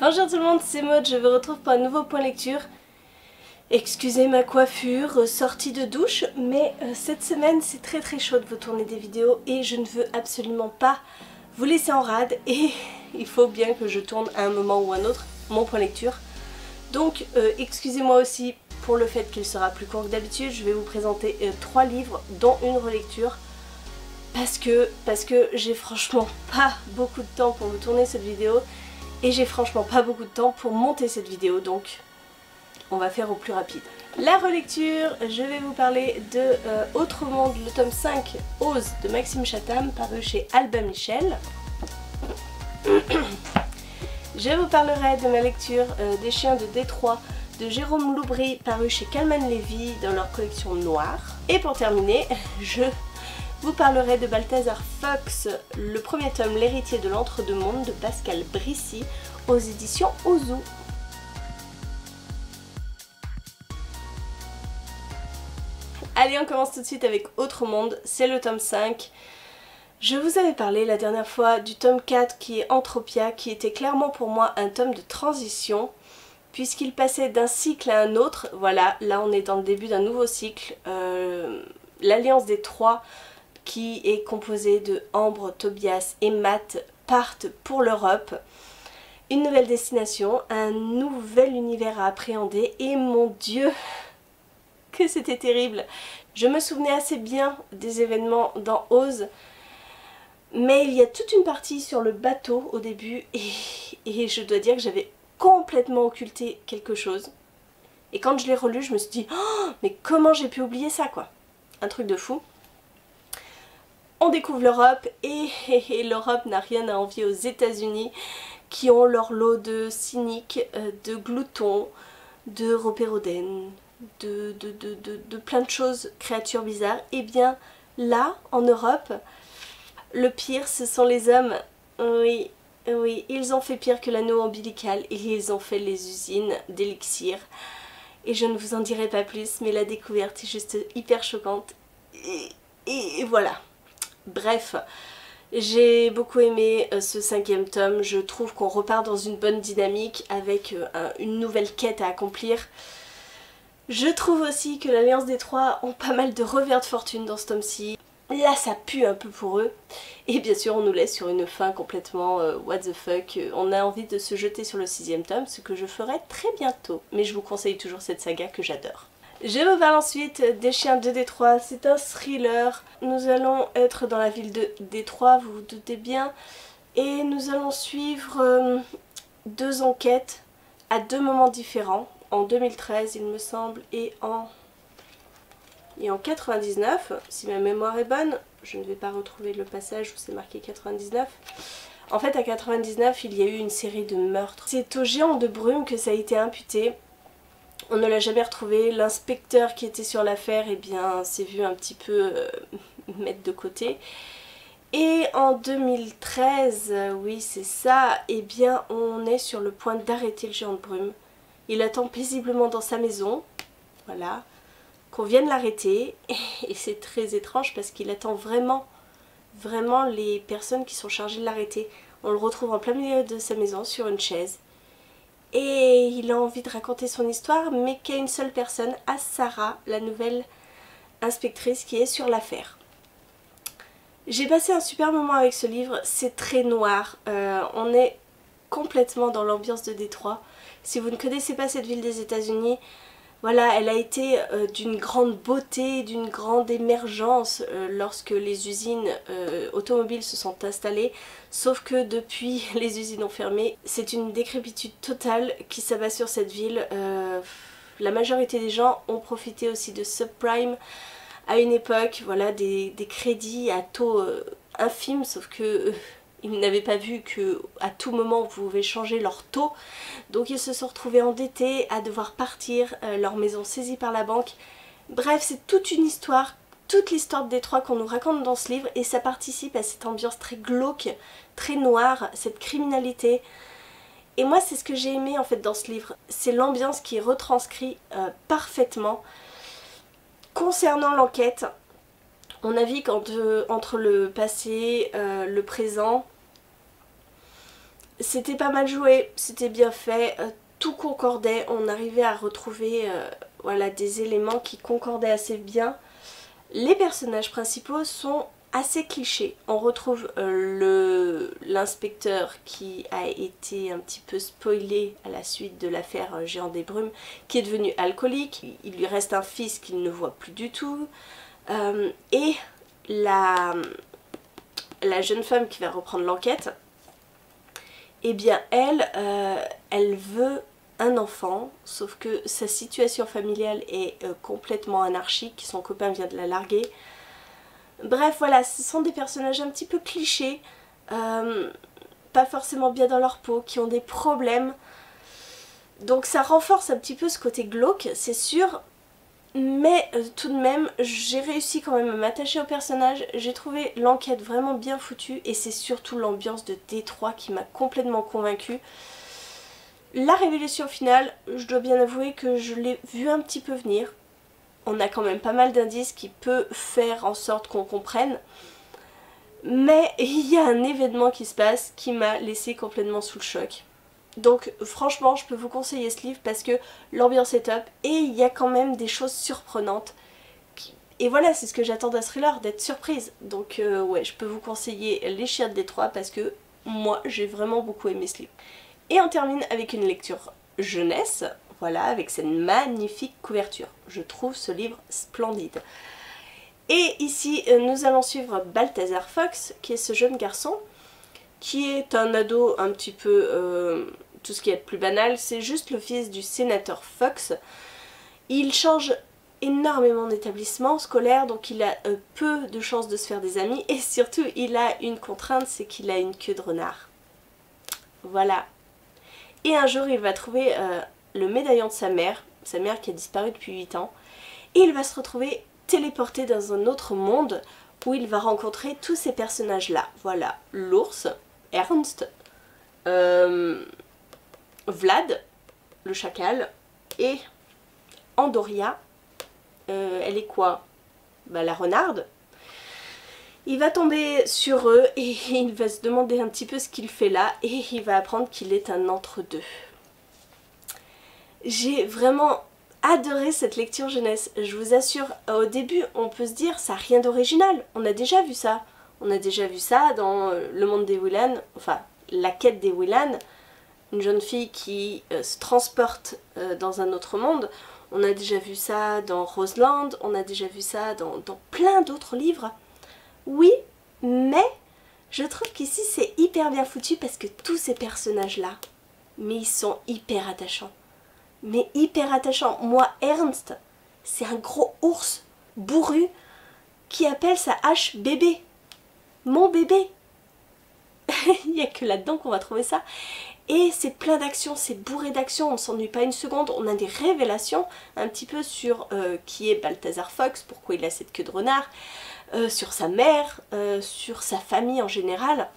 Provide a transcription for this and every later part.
Bonjour tout le monde, c'est Maud, je vous retrouve pour un nouveau point lecture. Excusez ma coiffure, sortie de douche, mais cette semaine c'est très chaud de vous tourner des vidéos et je ne veux absolument pas vous laisser en rade et il faut bien que je tourne à un moment ou un autre mon point lecture. Donc excusez-moi aussi pour le fait qu'il sera plus court que d'habitude, je vais vous présenter 3 livres dont une relecture parce que j'ai franchement pas beaucoup de temps pour vous tourner cette vidéo. Et j'ai franchement pas beaucoup de temps pour monter cette vidéo, donc on va faire au plus rapide. La relecture, je vais vous parler de Autre Monde, le tome 5, Ose de Maxime Chatham, paru chez Albin Michel. Je vous parlerai de ma lecture des Chiens de Détroit de Jérôme Loubry, paru chez Calman Levy dans leur collection Noire. Et pour terminer, je vous parlerai de Balthazar Fox, le premier tome, L'héritier de l'entre-deux-mondes de Pascal Brissy, aux éditions Ozu. Allez, on commence tout de suite avec Autre Monde, c'est le tome 5. Je vous avais parlé la dernière fois du tome 4 qui est Entropia, qui était clairement pour moi un tome de transition, puisqu'il passait d'un cycle à un autre. Voilà, là on est dans le début d'un nouveau cycle, l'Alliance des Trois, qui est composée de Ambre, Tobias et Matt, partent pour l'Europe. Une nouvelle destination, un nouvel univers à appréhender et mon Dieu, que c'était terrible. Je me souvenais assez bien des événements dans Ose, mais il y a toute une partie sur le bateau au début et je dois dire que j'avais complètement occulté quelque chose. Et quand je l'ai relu, je me suis dit oh, mais comment j'ai pu oublier ça quoi. Un truc de fou. On découvre l'Europe et l'Europe n'a rien à envier aux États-Unis qui ont leur lot de cyniques, de gloutons, de ropérodennes, de plein de choses, créatures bizarres. Et bien là, en Europe, le pire ce sont les hommes. Oui, oui, ils ont fait pire que l'anneau ombilical et ils ont fait les usines d'élixir. Et je ne vous en dirai pas plus, mais la découverte est juste hyper choquante. Et voilà. Bref, j'ai beaucoup aimé ce 5e tome, je trouve qu'on repart dans une bonne dynamique avec une nouvelle quête à accomplir. Je trouve aussi que l'Alliance des Trois ont pas mal de revers de fortune dans ce tome-ci. Là ça pue un peu pour eux. Et bien sûr on nous laisse sur une fin complètement what the fuck. On a envie de se jeter sur le 6e tome, ce que je ferai très bientôt. Mais je vous conseille toujours cette saga que j'adore. Je vous parle ensuite des Chiens de Détroit, c'est un thriller. Nous allons être dans la ville de Détroit, vous vous doutez bien. Et nous allons suivre 2 enquêtes à 2 moments différents. En 2013 il me semble et en 99, si ma mémoire est bonne. Je ne vais pas retrouver le passage où c'est marqué 99. En fait à 99 il y a eu une série de meurtres. C'est au Géant de Brume que ça a été imputé. On ne l'a jamais retrouvé, l'inspecteur qui était sur l'affaire eh bien s'est vu un petit peu mettre de côté. Et en 2013, oui c'est ça, eh bien on est sur le point d'arrêter le Géant de Brume. Il attend paisiblement dans sa maison, voilà, qu'on vienne l'arrêter. Et c'est très étrange parce qu'il attend vraiment les personnes qui sont chargées de l'arrêter. On le retrouve en plein milieu de sa maison sur une chaise. Et il a envie de raconter son histoire, mais qu'à une seule personne, à Sarah, la nouvelle inspectrice qui est sur l'affaire. J'ai passé un super moment avec ce livre, c'est très noir, on est complètement dans l'ambiance de Détroit. Si vous ne connaissez pas cette ville des États-Unis, voilà, elle a été d'une grande beauté, d'une grande émergence lorsque les usines automobiles se sont installées. Sauf que depuis les usines ont fermé, c'est une décrépitude totale qui s'abat sur cette ville. La majorité des gens ont profité aussi de subprime à une époque, voilà, des crédits à taux infimes, sauf que ils n'avaient pas vu que à tout moment vous pouvez changer leur taux. Donc ils se sont retrouvés endettés à devoir partir, leur maison saisie par la banque. Bref, c'est toute une histoire, toute l'histoire de Détroit qu'on nous raconte dans ce livre et ça participe à cette ambiance très glauque, très noire, cette criminalité. Et moi c'est ce que j'ai aimé en fait dans ce livre, c'est l'ambiance qui est retranscrite parfaitement. Concernant l'enquête, on navigue entre le passé, le présent. C'était pas mal joué, c'était bien fait, tout concordait, on arrivait à retrouver voilà, des éléments qui concordaient assez bien. Les personnages principaux sont assez clichés. On retrouve l'inspecteur qui a été un petit peu spoilé à la suite de l'affaire Géant des Brumes, qui est devenu alcoolique. Il lui reste un fils qu'il ne voit plus du tout. Et la jeune femme qui va reprendre l'enquête, eh bien elle veut un enfant, sauf que sa situation familiale est complètement anarchique, son copain vient de la larguer. Bref, voilà, ce sont des personnages un petit peu clichés, pas forcément bien dans leur peau, qui ont des problèmes. Donc ça renforce un petit peu ce côté glauque, c'est sûr. Mais tout de même, j'ai réussi quand même à m'attacher au personnage. J'ai trouvé l'enquête vraiment bien foutue et c'est surtout l'ambiance de Détroit qui m'a complètement convaincue. La révélation finale, je dois bien avouer que je l'ai vue un petit peu venir. On a quand même pas mal d'indices qui peuvent faire en sorte qu'on comprenne. Mais il y a un événement qui se passe qui m'a laissé complètement sous le choc. Donc franchement je peux vous conseiller ce livre parce que l'ambiance est top et il y a quand même des choses surprenantes. Et voilà, c'est ce que j'attends d'un thriller, d'être surprise. Donc ouais, je peux vous conseiller Les Chiens de Détroit parce que moi j'ai vraiment beaucoup aimé ce livre. Et on termine avec une lecture jeunesse, voilà, avec cette magnifique couverture. Je trouve ce livre splendide. Et ici nous allons suivre Balthazar Fox, qui est ce jeune garçon qui est un ado un petit peu tout ce qui est le plus banal, c'est juste le fils du sénateur Fox. Il change énormément d'établissement scolaire, donc il a peu de chances de se faire des amis et surtout il a une contrainte, c'est qu'il a une queue de renard. Voilà. Et un jour il va trouver le médaillon de sa mère qui a disparu depuis 8 ans, et il va se retrouver téléporté dans un autre monde où il va rencontrer tous ces personnages là. Voilà, l'ours, Ernst, Vlad, le chacal, et Andoria, elle est quoi? Bah, la renarde. Il va tomber sur eux et il va se demander un petit peu ce qu'il fait là et il va apprendre qu'il est un entre-deux. J'ai vraiment adoré cette lecture jeunesse, je vous assure. Au début on peut se dire ça n'a rien d'original, on a déjà vu ça. On a déjà vu ça dans Le Monde des Whelan, enfin La Quête des Whelan, une jeune fille qui se transporte dans un autre monde. On a déjà vu ça dans Roseland, on a déjà vu ça dans plein d'autres livres. Oui, mais je trouve qu'ici c'est hyper bien foutu parce que tous ces personnages-là, mais ils sont hyper attachants. Mais hyper attachants. Moi, Ernst, c'est un gros ours bourru qui appelle sa hache bébé. Mon bébé. Il n'y a que là-dedans qu'on va trouver ça. Et c'est plein d'actions, c'est bourré d'actions, on ne s'ennuie pas une seconde. On a des révélations un petit peu sur qui est Balthazar Fox, pourquoi il a cette queue de renard, sur sa mère, sur sa famille en général.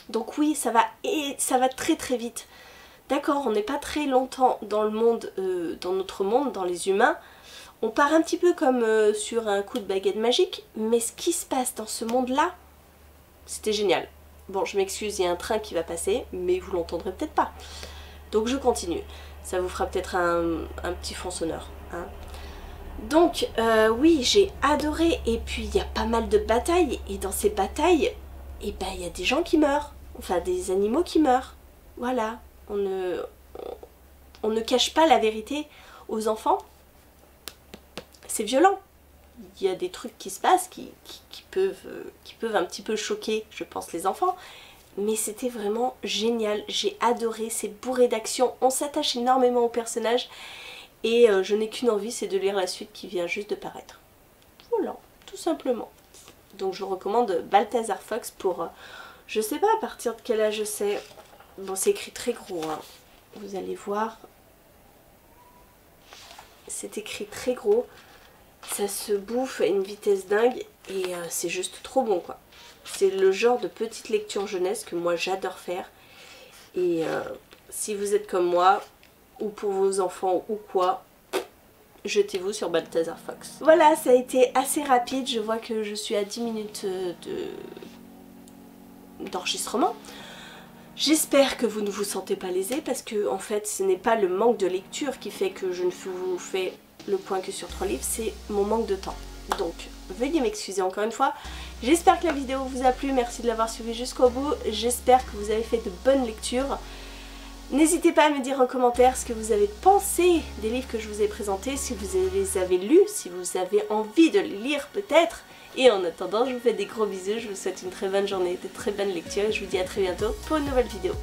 Donc oui, ça va très très vite. D'accord, on n'est pas très longtemps dans le monde, dans notre monde, dans les humains. On part un petit peu comme sur un coup de baguette magique, mais ce qui se passe dans ce monde-là, c'était génial. Bon, je m'excuse, il y a un train qui va passer, mais vous l'entendrez peut-être pas. Donc je continue. Ça vous fera peut-être un petit fond sonore. Hein. Donc, oui, j'ai adoré. Et puis, il y a pas mal de batailles. Et dans ces batailles, eh ben, il y a des gens qui meurent. Enfin, des animaux qui meurent. Voilà. On ne cache pas la vérité aux enfants. C'est violent. Il y a des trucs qui se passent qui peuvent un petit peu choquer, je pense, les enfants. Mais c'était vraiment génial. J'ai adoré, c'est bourré d'action. On s'attache énormément au personnage. Et je n'ai qu'une envie, c'est de lire la suite qui vient juste de paraître. Voilà, tout simplement. Donc je recommande Balthazar Fox pour, je sais pas à partir de quel âge c'est. Bon, c'est écrit très gros, hein. Vous allez voir. C'est écrit très gros. Ça se bouffe à une vitesse dingue et c'est juste trop bon, quoi. C'est le genre de petite lecture jeunesse que moi j'adore faire. Et si vous êtes comme moi, ou pour vos enfants ou quoi, jetez-vous sur Balthazar Fox. Voilà, ça a été assez rapide. Je vois que je suis à 10 minutes d'enregistrement. J'espère que vous ne vous sentez pas lésés parce que en fait ce n'est pas le manque de lecture qui fait que je ne vous fais le point que sur 3 livres, c'est mon manque de temps. Donc veuillez m'excuser encore une fois. J'espère que la vidéo vous a plu, merci de l'avoir suivi jusqu'au bout. J'espère que vous avez fait de bonnes lectures. N'hésitez pas à me dire en commentaire ce que vous avez pensé des livres que je vous ai présentés, si vous les avez lus, si vous avez envie de les lire peut-être. Et en attendant, je vous fais des gros bisous, je vous souhaite une très bonne journée, de très bonnes lectures et je vous dis à très bientôt pour une nouvelle vidéo.